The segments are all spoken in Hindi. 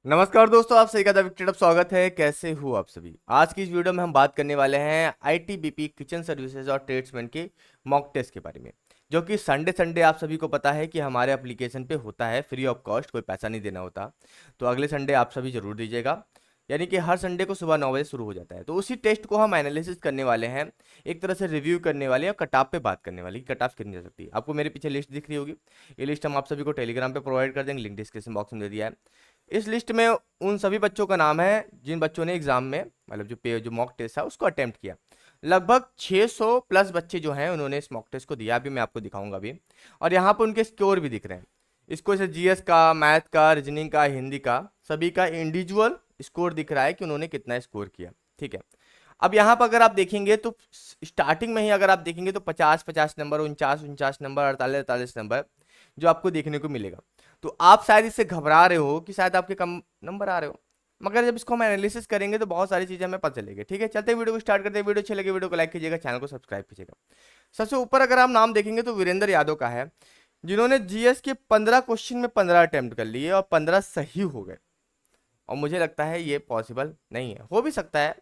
नमस्कार दोस्तों, आप सभी का विक्टेड स्वागत है। कैसे हो आप सभी। आज की इस वीडियो में हम बात करने वाले हैं आईटीबीपी किचन सर्विसेज और ट्रेड्समैन के मॉक टेस्ट के बारे में, जो कि संडे संडे आप सभी को पता है कि हमारे एप्लीकेशन पे होता है फ्री ऑफ कॉस्ट, कोई पैसा नहीं देना होता। तो अगले संडे आप सभी जरूर दीजिएगा, यानी कि हर संडे को सुबह 9 बजे शुरू हो जाता है। तो उसी टेस्ट को हम एनालिसिस करने वाले हैं, एक तरह से रिव्यू करने वाले हैं और कट ऑफ पे बात करने वाले, कट ऑफ कितनी जा सकती है। आपको मेरे पीछे लिस्ट दिख रही होगी, ये लिस्ट हम आप सभी को टेलीग्राम पे प्रोवाइड कर देंगे, लिंक डिस्क्रिप्शन बॉक्स में दे दिया है। इस लिस्ट में उन सभी बच्चों का नाम है जिन बच्चों ने एग्जाम में, मतलब जो मॉक टेस्ट है उसको अटेम्प्ट किया। लगभग 600 प्लस बच्चे जो हैं उन्होंने इस मॉक टेस्ट को दिया, अभी मैं आपको दिखाऊंगा अभी। और यहाँ पर उनके स्कोर भी दिख रहे हैं। इसको जैसे जीएस का, मैथ का, रीजनिंग का, हिंदी का, सभी का इंडिविजुअल स्कोर दिख रहा है कि उन्होंने कितना स्कोर किया। ठीक है, अब यहाँ पर अगर आप देखेंगे तो स्टार्टिंग में ही अगर आप देखेंगे तो 50-50 नंबर, 49-49 नंबर, 48-48 नंबर जो आपको देखने को मिलेगा। तो आप शायद इससे घबरा रहे हो कि शायद आपके कम नंबर आ रहे हो, मगर जब इसको हम एनालिसिस करेंगे तो बहुत सारी चीजें हमें पता चलेगी। ठीक है, चलते वीडियो को स्टार्ट करते हैं। वीडियो अच्छे लगे वीडियो को लाइक कीजिएगा, चैनल को सब्सक्राइब कीजिएगा। सबसे ऊपर अगर आप नाम देखेंगे तो वीरेंद्र यादव का है, जिन्होंने जीएस के 15 क्वेश्चन में 15 अटेम्प्ट कर लिए और 15 सही हो गए। और मुझे लगता है ये पॉसिबल नहीं है, हो भी सकता है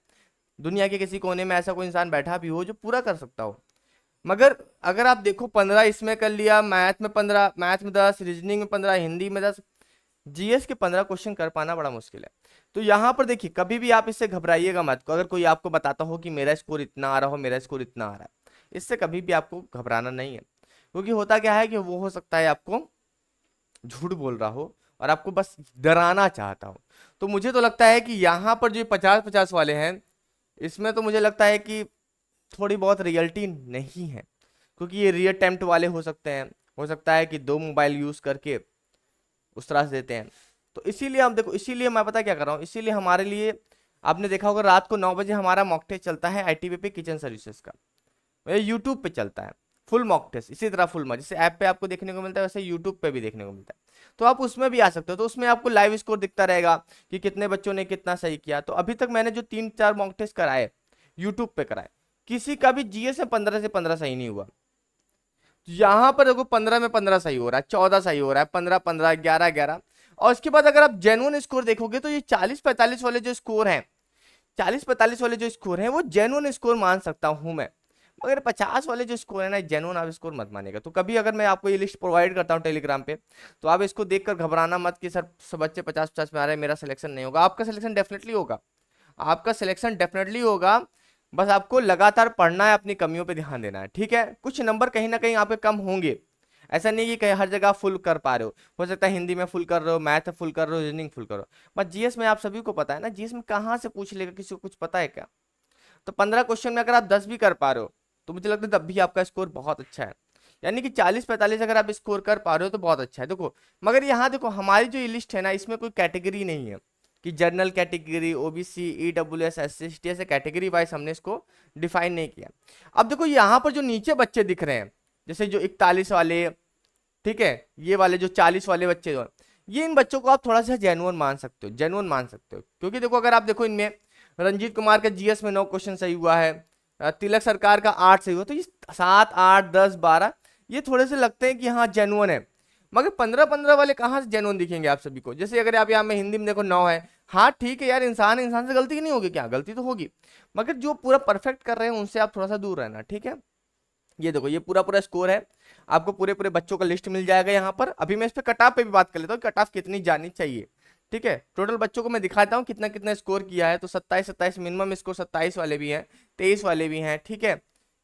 दुनिया के किसी कोने में ऐसा कोई इंसान बैठा भी हो जो पूरा कर सकता हो, मगर अगर आप देखो 15 इसमें कर लिया, मैथ में 15, मैथ में 10, रीजनिंग में 15, हिंदी में 10, जीएस के 15 क्वेश्चन कर पाना बड़ा मुश्किल है। तो यहाँ पर देखिए, कभी भी आप इससे घबराइएगा मत। अगर कोई आपको बताता हो कि मेरा स्कोर इतना आ रहा हो, मेरा स्कोर इतना आ रहा है, इससे कभी भी आपको घबराना नहीं है। क्योंकि होता क्या है कि वो हो सकता है आपको झूठ बोल रहा हो और आपको बस डराना चाहता हो। तो मुझे तो लगता है कि यहाँ पर जो 50-50 वाले हैं, इसमें तो मुझे लगता है कि थोड़ी बहुत रियलिटी नहीं है, क्योंकि ये रियल अटेम्प्ट वाले हो सकते हैं। हो सकता है कि 2 मोबाइल यूज करके उस तरह से देते हैं। तो इसीलिए हम देखो, इसीलिए मैं पता क्या कर रहा हूँ, इसीलिए हमारे लिए आपने देखा होगा रात को 9 बजे हमारा मॉक टेस्ट चलता है आईटीबीपी किचन सर्विसेज का। ये यूट्यूब पे चलता है फुल मॉक टेस्ट, इसी तरह फुल मॉक जैसे ऐप पे आपको देखने को मिलता है वैसे यूट्यूब पे भी देखने को मिलता है। तो आप उसमें भी आ सकते हो, तो उसमें आपको लाइव स्कोर दिखता रहेगा कि कितने बच्चों ने कितना सही किया। तो अभी तक मैंने जो 3-4 मॉक टेस्ट कराए यूट्यूब पे कराए, किसी का भी जीएस में 15 से 15 सही नहीं हुआ। यहाँ पर देखो 15 में 15 सही हो रहा है, 14 सही हो रहा है, 15-15, 11-11। और उसके बाद अगर आप जेन्युइन स्कोर देखोगे तो ये 40-45 वाले जो स्कोर हैं, 40-45 वाले जो स्कोर हैं वो जेन्युइन स्कोर मान सकता हूं मैं। मगर 50 वाले जो स्कोर है ना, जेन्युइन आप स्कोर मत मानेगा। तो कभी अगर मैं आपको ये लिस्ट प्रोवाइड करता हूँ टेलीग्राम पे, तो आप इसको देखकर घबराना मत कि सर सब बच्चे 50-50 में आ रहे हैं, मेरा सिलेक्शन नहीं होगा। आपका सिलेक्शन डेफिनेटली होगा, आपका सिलेक्शन डेफिनेटली होगा। बस आपको लगातार पढ़ना है, अपनी कमियों पे ध्यान देना है। ठीक है, कुछ नंबर कहीं ना कहीं आपके कम होंगे, ऐसा नहीं कि कहीं हर जगह फुल कर पा रहे हो सकता है हिंदी में फुल कर रहे हो, मैथ में फुल कर रहे हो, रीजनिंग फुल कर रहे हो। बस जीएस में आप सभी को पता है ना, जीएस में कहाँ से पूछ लेगा, किसी को कुछ पता है क्या। तो 15 क्वेश्चन में अगर आप 10 भी कर पा रहे हो तो मुझे लगता है तब भी आपका स्कोर बहुत अच्छा है। यानी कि 40-45 अगर आप स्कोर कर पा रहे हो तो बहुत अच्छा है। देखो, मगर यहाँ देखो हमारी जो ये लिस्ट है ना, इसमें कोई कैटेगरी नहीं है कि general category, OBC, EWS, SC ST, ऐसे कैटेगरी वाइज हमने इसको डिफाइन नहीं किया। अब देखो यहाँ पर जो नीचे बच्चे दिख रहे हैं, जैसे जो 41 वाले, ठीक है, ये वाले जो 40 वाले बच्चे जो हैं, ये इन बच्चों को आप थोड़ा सा जेन्युइन मान सकते हो, जेन्युइन मान सकते हो। क्योंकि देखो अगर आप देखो इनमें रंजीत कुमार का जीएस में 9 क्वेश्चन सही हुआ है, तिलक सरकार का 8 सही हुआ, तो ये 7, 8, 10, 12 ये थोड़े से लगते हैं कि हाँ जेन्युइन है। मगर 15-15 वाले कहाँ से जेन्युइन दिखेंगे आप सभी को। जैसे अगर आप यहाँ में हिंदी में देखो 9 है, हाँ ठीक है यार, इंसान इंसान से गलती नहीं होगी क्या, गलती तो होगी, मगर जो पूरा परफेक्ट कर रहे हैं उनसे आप थोड़ा सा दूर रहना। ठीक है, ये देखो ये पूरा पूरा स्कोर है, आपको पूरे पूरे बच्चों का लिस्ट मिल जाएगा यहाँ पर। अभी मैं इस पे कट ऑफ पे भी बात कर लेता हूँ, कट ऑफ कितनी जानी चाहिए। ठीक है, टोटल बच्चों को मैं दिखाता हूँ कितना कितना स्कोर किया है। तो 27-27 मिनिमम स्कोर, 27 वाले भी हैं, 23 वाले भी हैं। ठीक है,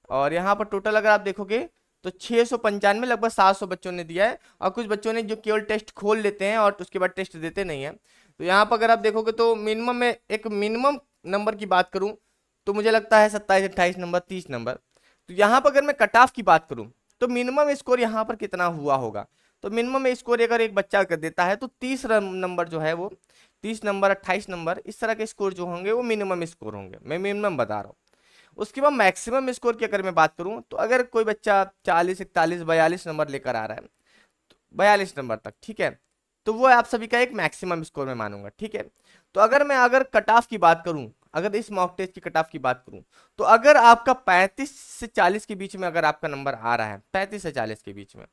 और यहाँ पर टोटल अगर आप देखोगे तो 695, लगभग 700 बच्चों ने दिया है। और कुछ बच्चों ने जो केवल टेस्ट खोल लेते हैं और उसके बाद टेस्ट देते नहीं है। तो यहाँ पर अगर आप देखोगे तो मिनिमम में, एक मिनिमम नंबर की बात करूँ तो मुझे लगता है 27-28 नंबर, 30 नंबर। तो यहाँ पर अगर मैं कट ऑफ की बात करूं तो मिनिमम स्कोर यहाँ पर कितना हुआ होगा। तो मिनिमम स्कोर अगर एक बच्चा कर देता है तो 30 नंबर जो है वो, 30 नंबर, 28 नंबर, इस तरह के स्कोर जो होंगे वो मिनिमम स्कोर होंगे, मैं मिनिमम बता रहा हूँ। उसके बाद मैक्सिमम स्कोर की अगर मैं बात करूं तो अगर कोई बच्चा 40, 41, 42 नंबर लेकर आ रहा है, 42 नंबर तक, ठीक है, तो वो आप सभी का एक मैक्सिमम स्कोर में मानूंगा। ठीक है, तो अगर कट ऑफ की बात करूं, अगर इस मॉक टेस्ट की कट ऑफ की बात करूं, तो अगर आपका 35 से 40 के बीच में अगर आपका नंबर आ रहा है, 35 से 40 के बीच में,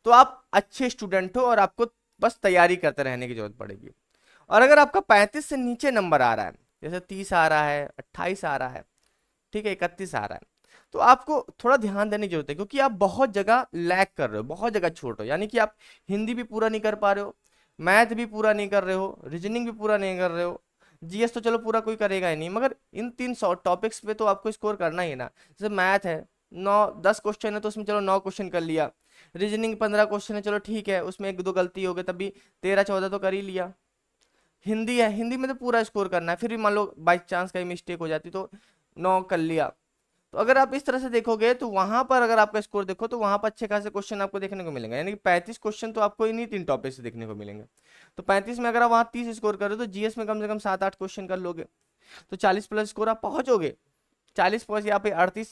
तो आप अच्छे स्टूडेंट हो और आपको बस तैयारी करते रहने की जरूरत पड़ेगी। और अगर आपका 35 से नीचे नंबर आ रहा है, जैसे 30 आ रहा है, 28 आ रहा है, ठीक है, 31 आ रहा है, तो आपको थोड़ा ध्यान देने की जरूरत है, क्योंकि आप बहुत जगह लैग कर रहे हो, बहुत जगह छोड़ रहे हो। यानी कि आप हिंदी भी पूरा नहीं कर पा रहे हो, मैथ भी पूरा नहीं कर रहे हो, रीजनिंग भी पूरा नहीं कर रहे हो, जीएस तो चलो पूरा कोई करेगा ही नहीं, मगर इन 3 टॉपिक्स पे तो आपको स्कोर करना ही है ना। जैसे मैथ है, 9 10 क्वेश्चन है तो उसमें चलो 9 क्वेश्चन कर लिया, रीजनिंग 15 क्वेश्चन है, चलो ठीक है, उसमें 1 2 गलती हो गई, तभी 13 14 तो कर ही लिया। हिंदी है, हिंदी में तो पूरा स्कोर करना है, फिर भी मान लो बाई चांस कहीं मिस्टेक हो जाती तो 9 कर लिया। तो अगर आप इस तरह से देखोगे तो वहां पर अगर आपका स्कोर देखो तो वहां पर अच्छे खासे क्वेश्चन आपको देखने को मिलेंगे, यानी कि 35 क्वेश्चन तो आपको इन्हीं 3 टॉपिक से देखने को मिलेंगे। तो 35 में अगर आप वहां 30 स्कोर कर रहे हो तो जीएस में कम से कम 7 8 क्वेश्चन कर लोगे, तो 40+ स्कोर आप पहुंचोगे। 40 पहुंच यहाँ पे 38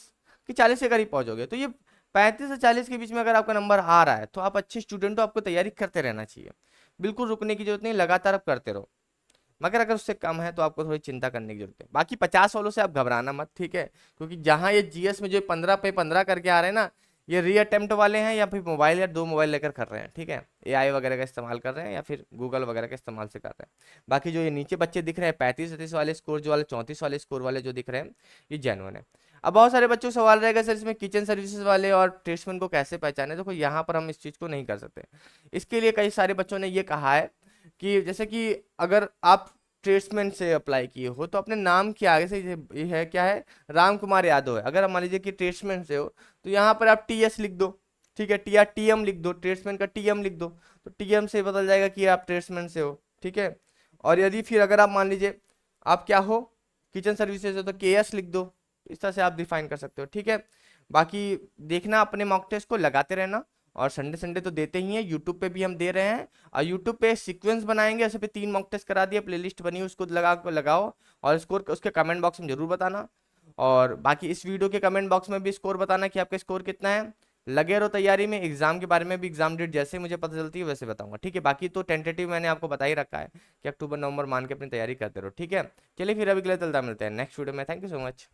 कि 40 के करीब पहुंचोगे। तो ये 35 से 40 के बीच में अगर आपका नंबर आ रहा है तो आप अच्छे स्टूडेंट हो, आपको तैयारी करते रहना चाहिए, बिल्कुल रुकने की जरूरत नहीं, लगातार आप करते रहो। मगर अगर उससे कम है तो आपको थोड़ी चिंता करने की जरूरत है। बाकी 50 वालों से आप घबराना मत, ठीक है, क्योंकि जहां ये जीएस में जो 15 पे 15 करके आ रहे हैं ना, ये री अटेम्प्ट वाले हैं या फिर मोबाइल या 2 मोबाइल लेकर कर रहे हैं, ठीक है, एआई वगैरह का इस्तेमाल कर रहे हैं या फिर गूगल वगैरह का इस्तेमाल से कर रहे हैं। बाकी जो ये नीचे बच्चे दिख रहे हैं 35 37 वाले स्कोर जो वाले 34 वाले स्कोर वाले जो दिख रहे हैं, ये जेन्युइन है। अब बहुत सारे बच्चों को सवाल रहेगा सर इसमें किचन सर्विसेज वाले और ट्रेड्समैन को कैसे पहचाने। देखो यहाँ पर हम इस चीज़ को नहीं कर सकते, इसके लिए कई सारे बच्चों ने ये कहा है कि जैसे कि अगर आप ट्रेड्समैन से अप्लाई किए हो तो अपने नाम के आगे से ये है क्या है, राम कुमार यादव है। अगर आप मान लीजिए कि ट्रेड्समैन से हो तो यहाँ पर आप टीएस लिख दो, ठीक है, टी या टीएम लिख दो, ट्रेड्समैन का टीएम लिख दो, तो टीएम से बदल जाएगा कि आप ट्रेड्समैन से हो, ठीक है। और यदि फिर अगर आप मान लीजिए आप क्या हो, किचन सर्विसेज हो, तो केएस लिख दो, इस तरह से आप डिफाइन कर सकते हो, ठीक है। बाकी देखना अपने मॉक टेस्ट को लगाते रहना, और संडे संडे तो देते ही हैं, यूट्यूब पे भी हम दे रहे हैं, और यूट्यूब पे सीक्वेंस बनाएंगे, ऐसे पे 3 मॉक टेस्ट करा दिया, प्लेलिस्ट बनी उसको लगाओ, और स्कोर उसके कमेंट बॉक्स में जरूर बताना। और बाकी इस वीडियो के कमेंट बॉक्स में भी स्कोर बताना कि आपका स्कोर कितना है। लगे रहो तैयारी में, एग्जाम के बारे में भी एग्जाम डेट जैसे मुझे पता चलती है वैसे बताऊंगा, ठीक है। बाकी तो टेंटेटिव मैंने आपको बता ही रखा है कि अक्टूबर नवंबर मान के अपनी तैयारी करते रहो, ठीक है। चलिए फिर अभी के लिए चलता, मिलते हैं नेक्स्ट वीडियो में, थैंक यू सो मच।